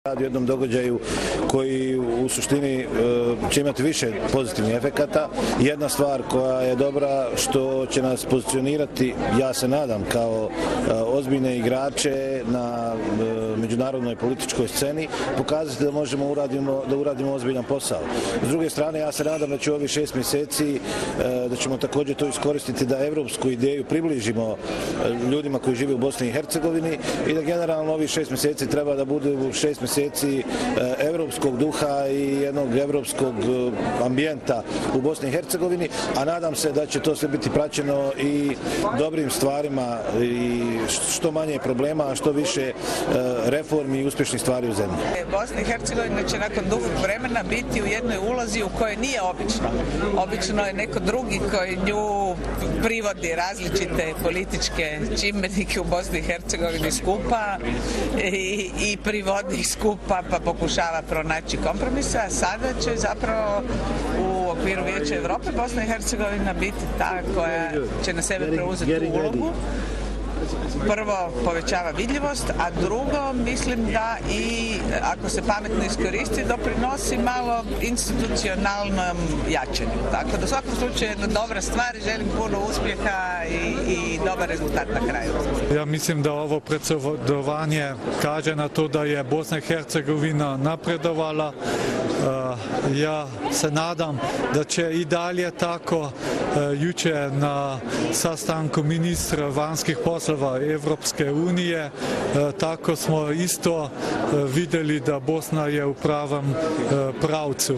radi o jednom događaju koji u suštini će imati više pozitivnih efekata. Jedna stvar koja je dobra, što će nas pozicionirati, ja se nadam, kao ozbiljne igrače na međunarodnoj političkoj sceni, pokazati da možemo da uradimo ozbiljan posao. S druge strane, ja se nadam da će ovih 6 mjeseci, da ćemo također to iskoristiti da evropsku ideju približimo ljudima koji žive u Bosni i Hercegovini i da generalno ovih 6 mjeseci treba da bude 6 mjeseci evropskog duha i jednog evropskog ambijenta u Bosni i Hercegovini, a nadam se da će to sve biti praćeno i dobrim stvarima i što manje problema, a što više reformi i uspješnih stvari u zemlji. Bosna i Hercegovina će nakon dugog vremena biti u jednoj ulozi u kojoj nije obično. Obično je neko drugi koji nju privodi različite političke čimbenike u Bosni i Hercegovini skupa i privodi ih skupa pa pokušava pronaći kompromisa. Sada će zapravo u okviru Vijeća Europe Bosna i Hercegovina biti ta koja će na sebe preuzeti tu ulogu. Prvo, povećava vidljivost, a drugo, mislim da i, ako se pametno iskoristi, doprinosi malo institucionalnom jačanju. Tako da u svakom slučaju jedna dobra stvar, želim puno uspjeha i dobar rezultat na kraju. Ja mislim da ovo predsjedovanje kaže na to da je Bosna i Hercegovina napredovala. Ja se nadam da će i dalje tako. Jučer na sastanku ministra vanjskih poslova Evropske unije tako smo isto vidjeli da Bosna je u pravom pravcu.